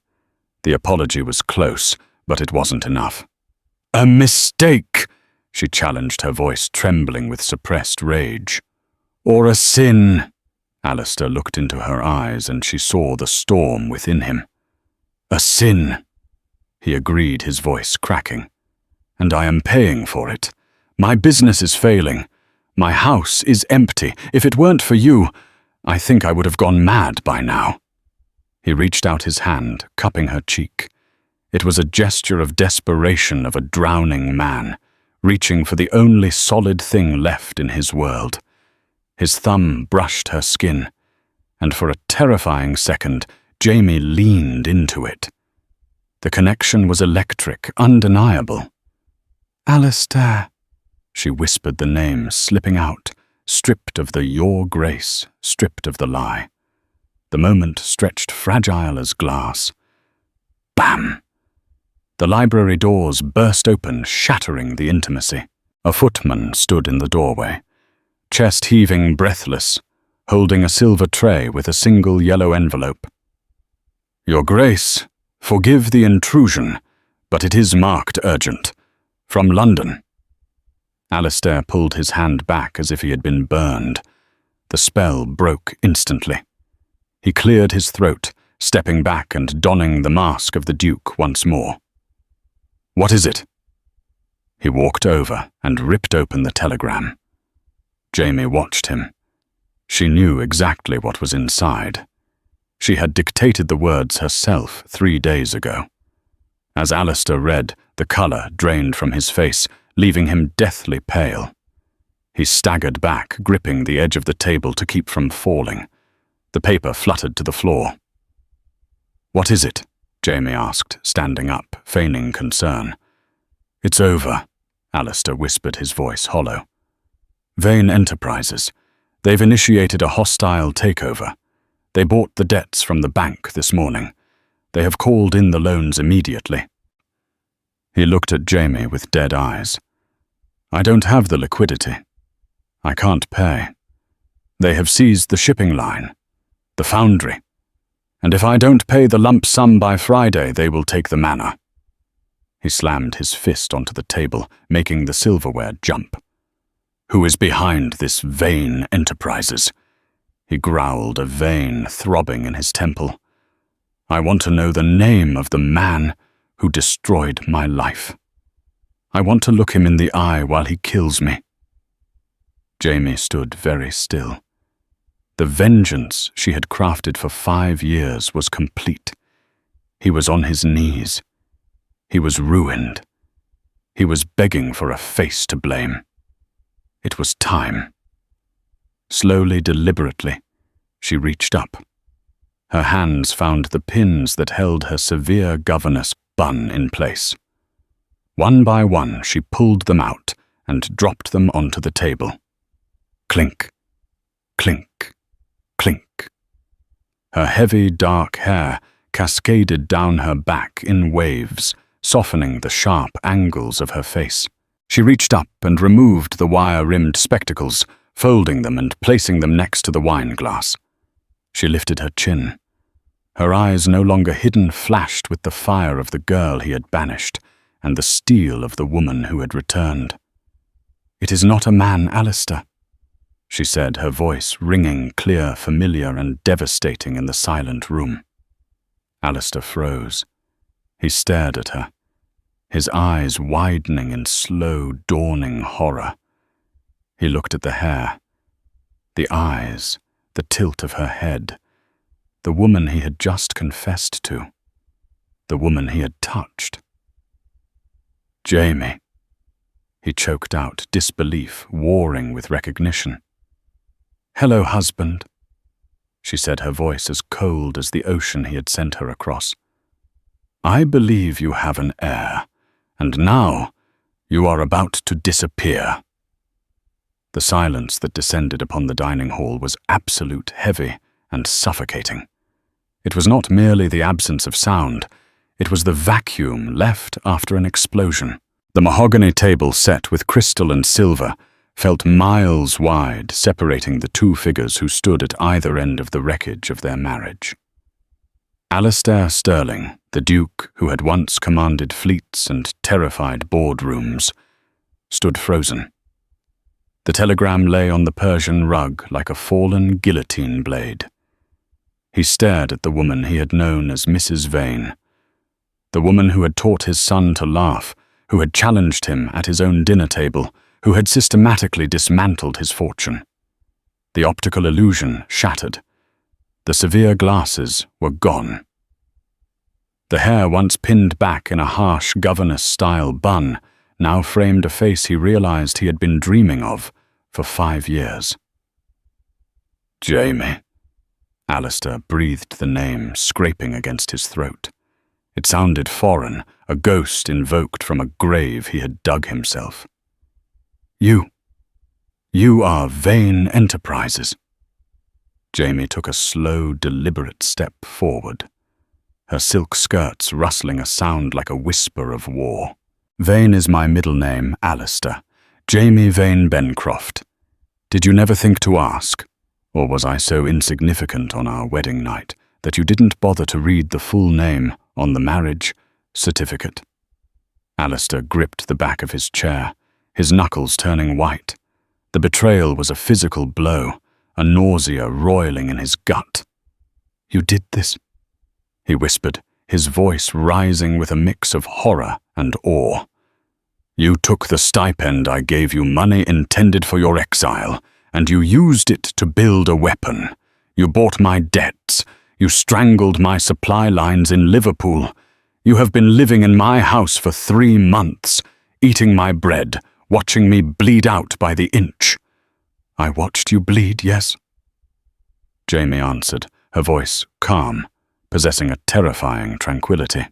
The apology was close, but it wasn't enough. A mistake, she challenged, her voice trembling with suppressed rage. Or a sin. Alistair looked into her eyes and she saw the storm within him. A sin, he agreed, his voice cracking. And I am paying for it. My business is failing. My house is empty. If it weren't for you, I think I would have gone mad by now. He reached out his hand, cupping her cheek. It was a gesture of desperation of a drowning man, reaching for the only solid thing left in his world. His thumb brushed her skin, and for a terrifying second, Jamie leaned into it. The connection was electric, undeniable. Alistair, she whispered the name, slipping out, stripped of the Your Grace, stripped of the lie. The moment stretched fragile as glass. Bam! The library doors burst open, shattering the intimacy. A footman stood in the doorway, chest heaving, breathless, holding a silver tray with a single yellow envelope. Your Grace, forgive the intrusion, but it is marked urgent. From London. Alistair pulled his hand back as if he had been burned. The spell broke instantly. He cleared his throat, stepping back and donning the mask of the Duke once more. What is it? He walked over and ripped open the telegram. Jamie watched him, She knew exactly what was inside. She had dictated the words herself 3 days ago. As Alistair read, the colour drained from his face, leaving him deathly pale. He staggered back, gripping the edge of the table to keep from falling. The paper fluttered to the floor. "What is it?" Jamie asked, standing up, feigning concern. "It's over," Alistair whispered, his voice hollow. "Vane Enterprises. They've initiated a hostile takeover. They bought the debts from the bank this morning. They have called in the loans immediately." He looked at Jamie with dead eyes. "I don't have the liquidity. I can't pay. They have seized the shipping line, the foundry, and if I don't pay the lump sum by Friday, they will take the manor." He slammed his fist onto the table, making the silverware jump. "Who is behind this Vane Enterprises?" He growled, a vein throbbing in his temple. "I want to know the name of the man who destroyed my life. I want to look him in the eye while he kills me." Jamie stood very still. The vengeance she had crafted for 5 years was complete. He was on his knees. He was ruined. He was begging for a face to blame. It was time. Slowly, deliberately, she reached up. Her hands found the pins that held her severe governess bun in place. One by one, she pulled them out and dropped them onto the table. Clink, clink, clink. Her heavy, dark hair cascaded down her back in waves, softening the sharp angles of her face. She reached up and removed the wire-rimmed spectacles, folding them and placing them next to the wine glass. She lifted her chin. Her eyes, no longer hidden, flashed with the fire of the girl he had banished and the steel of the woman who had returned. "It is not a man, Alistair," she said, her voice ringing clear, familiar, and devastating in the silent room. Alistair froze. He stared at her, his eyes widening in slow, dawning horror. He looked at the hair, the eyes, the tilt of her head, the woman he had just confessed to, the woman he had touched. "Jamie," he choked out, disbelief warring with recognition. "Hello, husband," she said, her voice as cold as the ocean he had sent her across. "I believe you have an heir, and now you are about to disappear." The silence that descended upon the dining hall was absolute, heavy, and suffocating. It was not merely the absence of sound, it was the vacuum left after an explosion. The mahogany table set with crystal and silver felt miles wide, separating the 2 figures who stood at either end of the wreckage of their marriage. Alistair Sterling, the Duke who had once commanded fleets and terrified boardrooms, stood frozen. The telegram lay on the Persian rug like a fallen guillotine blade. He stared at the woman he had known as Mrs. Vane, the woman who had taught his son to laugh, who had challenged him at his own dinner table, who had systematically dismantled his fortune. The optical illusion shattered. The severe glasses were gone. The hair, once pinned back in a harsh governess-style bun, now framed a face he realized he had been dreaming of for 5 years. "Jamie." Alistair breathed the name, scraping against his throat. It sounded foreign, a ghost invoked from a grave he had dug himself. You are Vane Enterprises." Jamie took a slow, deliberate step forward, her silk skirts rustling a sound like a whisper of war. "Vane is my middle name, Alistair. Jamie Vane Bencroft. Did you never think to ask? Or was I so insignificant on our wedding night that you didn't bother to read the full name on the marriage certificate?" Alistair gripped the back of his chair, his knuckles turning white. The betrayal was a physical blow, a nausea roiling in his gut. "You did this?" he whispered, his voice rising with a mix of horror and awe. "You took the stipend I gave you, money intended for your exile, and you used it to build a weapon. You bought my debts. You strangled my supply lines in Liverpool. You have been living in my house for 3 months, eating my bread, watching me bleed out by the inch. I watched you bleed, yes? Jamie answered, her voice calm, possessing a terrifying tranquility.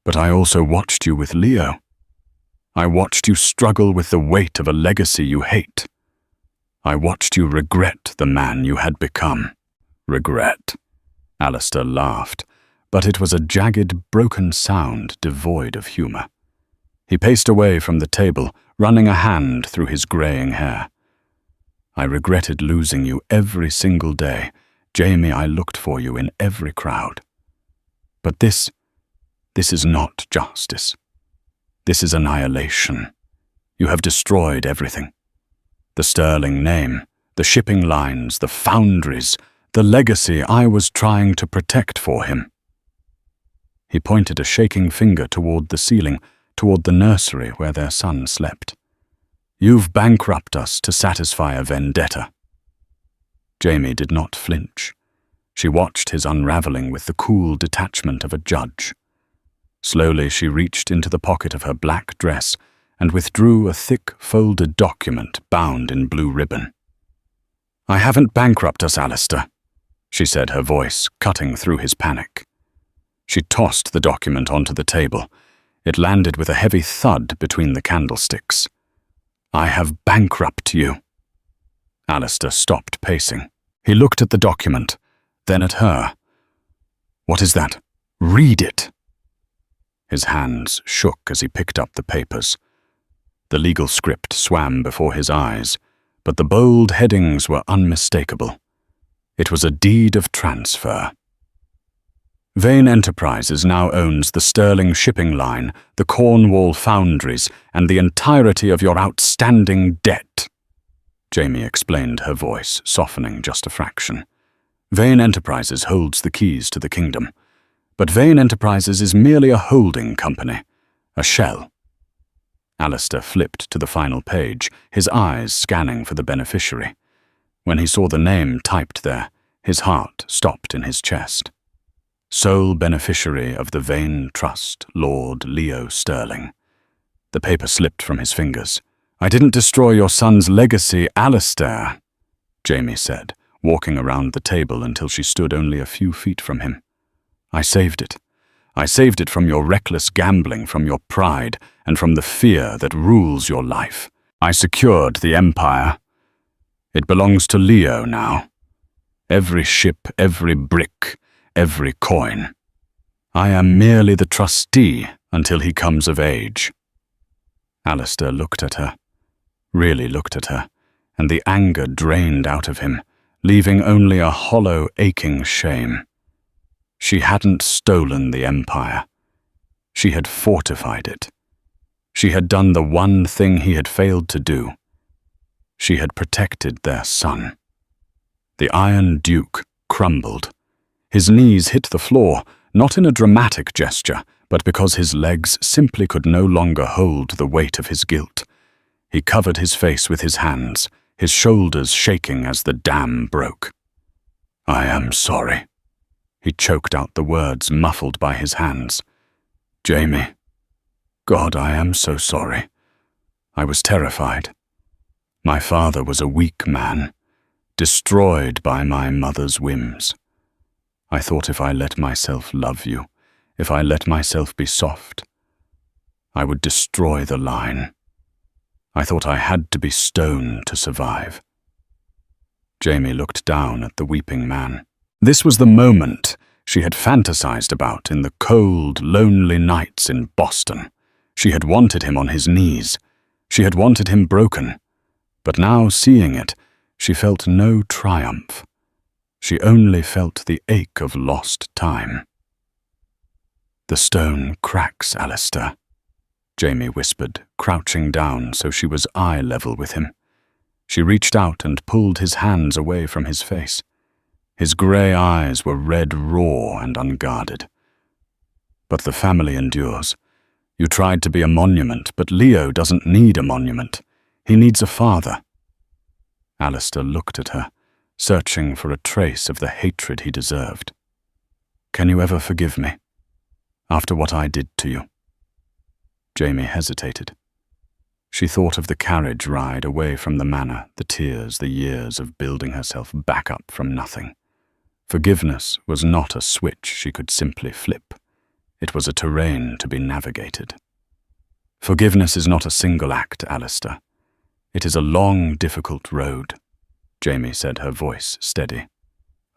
But I also watched you with Leo. I watched you struggle with the weight of a legacy you hate. I watched you regret the man you had become. Regret. Alistair laughed, but it was a jagged, broken sound devoid of humour. He paced away from the table, running a hand through his greying hair. I regretted losing you every single day. Jamie, I looked for you in every crowd. But this is not justice. This is annihilation. You have destroyed everything. The sterling name, the shipping lines, the foundries, the legacy I was trying to protect for him. He pointed a shaking finger toward the ceiling, toward the nursery where their son slept. You've bankrupted us to satisfy a vendetta. Jamie did not flinch. She watched his unraveling with the cool detachment of a judge. Slowly she reached into the pocket of her black dress and withdrew a thick, folded document bound in blue ribbon. I haven't bankrupted us, Alistair, she said, her voice cutting through his panic. She tossed the document onto the table. It landed with a heavy thud between the candlesticks. I have bankrupted you. Alistair stopped pacing. He looked at the document, then at her. What is that? Read it. His hands shook as he picked up the papers. The legal script swam before his eyes, but the bold headings were unmistakable. It was a deed of transfer. Vane Enterprises now owns the Sterling shipping line, the Cornwall foundries, and the entirety of your outstanding debt. Jamie explained, her voice softening just a fraction. Vane Enterprises holds the keys to the kingdom, but Vane Enterprises is merely a holding company, a shell. Alistair flipped to the final page, his eyes scanning for the beneficiary. When he saw the name typed there, his heart stopped in his chest. Sole beneficiary of the Vane Trust, Lord Leo Sterling. The paper slipped from his fingers. I didn't destroy your son's legacy, Alistair, Jamie said, walking around the table until she stood only a few feet from him. I saved it. I saved it from your reckless gambling, from your pride, and from the fear that rules your life. I secured the empire. It belongs to Leo now. Every ship, every brick, every coin. I am merely the trustee until he comes of age. Alistair looked at her, really looked at her, and the anger drained out of him, leaving only a hollow, aching shame. She hadn't stolen the empire. She had fortified it. She had done the one thing he had failed to do. She had protected their son. The Iron Duke crumbled. His knees hit the floor, not in a dramatic gesture, but because his legs simply could no longer hold the weight of his guilt. He covered his face with his hands, his shoulders shaking as the dam broke. I am sorry. He choked out the words muffled by his hands. Jamie. God, I am so sorry. I was terrified. My father was a weak man, destroyed by my mother's whims. I thought if I let myself love you, if I let myself be soft, I would destroy the line. I thought I had to be stone to survive. Jamie looked down at the weeping man. This was the moment she had fantasized about in the cold, lonely nights in Boston. She had wanted him on his knees. She had wanted him broken. But now, seeing it, she felt no triumph. She only felt the ache of lost time. The stone cracks, Alistair, Jamie whispered, crouching down so she was eye level with him. She reached out and pulled his hands away from his face. His grey eyes were red raw and unguarded. But the family endures. You tried to be a monument, but Leo doesn't need a monument. He needs a father. Alistair looked at her, searching for a trace of the hatred he deserved. "Can you ever forgive me, after what I did to you?" Jamie hesitated. She thought of the carriage ride away from the manor, the tears, the years of building herself back up from nothing. Forgiveness was not a switch she could simply flip. It was a terrain to be navigated. "Forgiveness is not a single act, Alistair. It is a long, difficult road," Jamie said, her voice steady.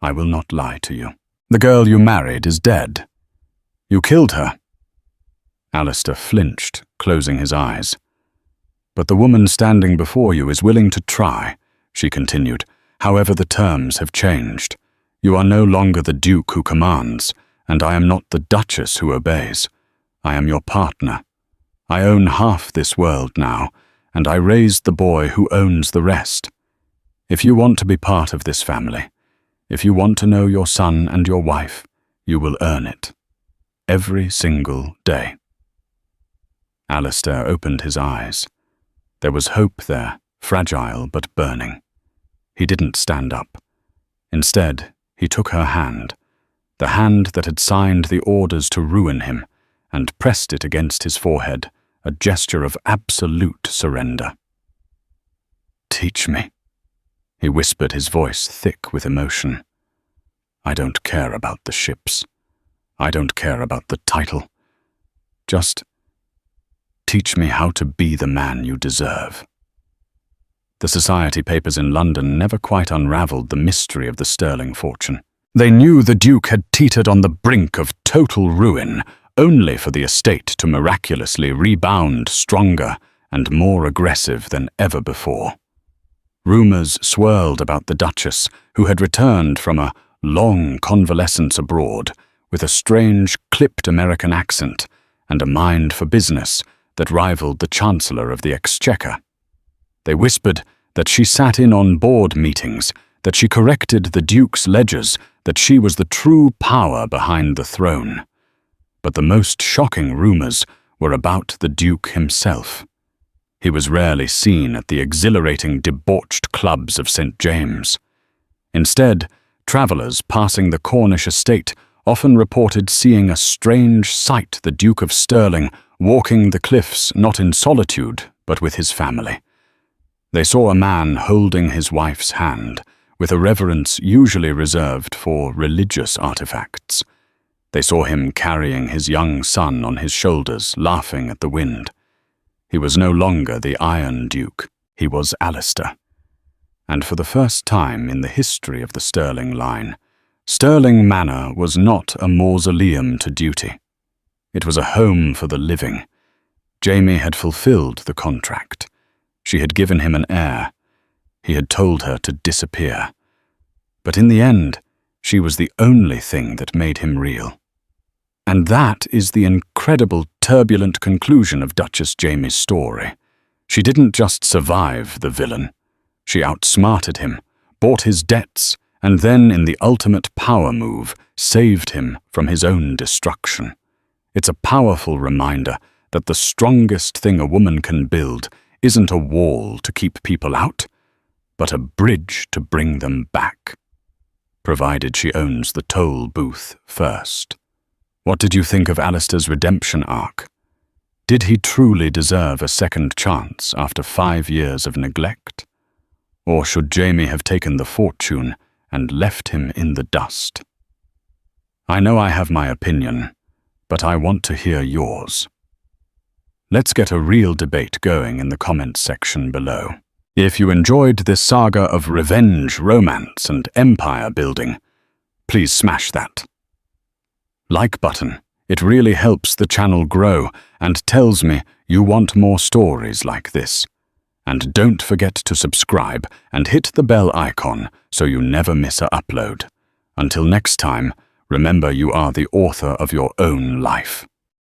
"I will not lie to you. The girl you married is dead. You killed her." Alistair flinched, closing his eyes. "But the woman standing before you is willing to try," she continued. "However, the terms have changed. You are no longer the Duke who commands, and I am not the Duchess who obeys. I am your partner. I own half this world now, and I raised the boy who owns the rest. If you want to be part of this family, if you want to know your son and your wife, you will earn it. Every single day." Alistair opened his eyes. There was hope there, fragile but burning. He didn't stand up. Instead, he took her hand, the hand that had signed the orders to ruin him, and pressed it against his forehead, a gesture of absolute surrender. "Teach me," he whispered, his voice thick with emotion. "I don't care about the ships. I don't care about the title. Just teach me how to be the man you deserve." The society papers in London never quite unraveled the mystery of the sterling fortune. They knew the Duke had teetered on the brink of total ruin, only for the estate to miraculously rebound stronger and more aggressive than ever before. Rumours swirled about the Duchess, who had returned from a long convalescence abroad with a strange, clipped American accent and a mind for business that rivaled the Chancellor of the Exchequer. They whispered that she sat in on board meetings, that she corrected the Duke's ledgers, that she was the true power behind the throne. But the most shocking rumours were about the Duke himself. He was rarely seen at the exhilarating, debauched clubs of St. James. Instead, travellers passing the Cornish estate often reported seeing a strange sight: the Duke of Stirling walking the cliffs not in solitude, but with his family. They saw a man holding his wife's hand, with a reverence usually reserved for religious artifacts. They saw him carrying his young son on his shoulders, laughing at the wind. He was no longer the Iron Duke, he was Alistair. And for the first time in the history of the Stirling line, Stirling Manor was not a mausoleum to duty. It was a home for the living. Jamie had fulfilled the contract. She had given him an heir. He had told her to disappear. But in the end, she was the only thing that made him real. And that is the incredible, turbulent conclusion of Duchess Jamie's story. She didn't just survive the villain. She outsmarted him, bought his debts, and then, in the ultimate power move, saved him from his own destruction. It's a powerful reminder that the strongest thing a woman can build isn't a wall to keep people out, but a bridge to bring them back, provided she owns the toll booth first. What did you think of Alistair's redemption arc? Did he truly deserve a second chance after 5 years of neglect? Or should Jamie have taken the fortune and left him in the dust? I know I have my opinion, but I want to hear yours. Let's get a real debate going in the comments section below. If you enjoyed this saga of revenge, romance, and empire building, please smash that like button. It really helps the channel grow and tells me you want more stories like this. And don't forget to subscribe and hit the bell icon so you never miss an upload. Until next time, remember you are the author of your own life.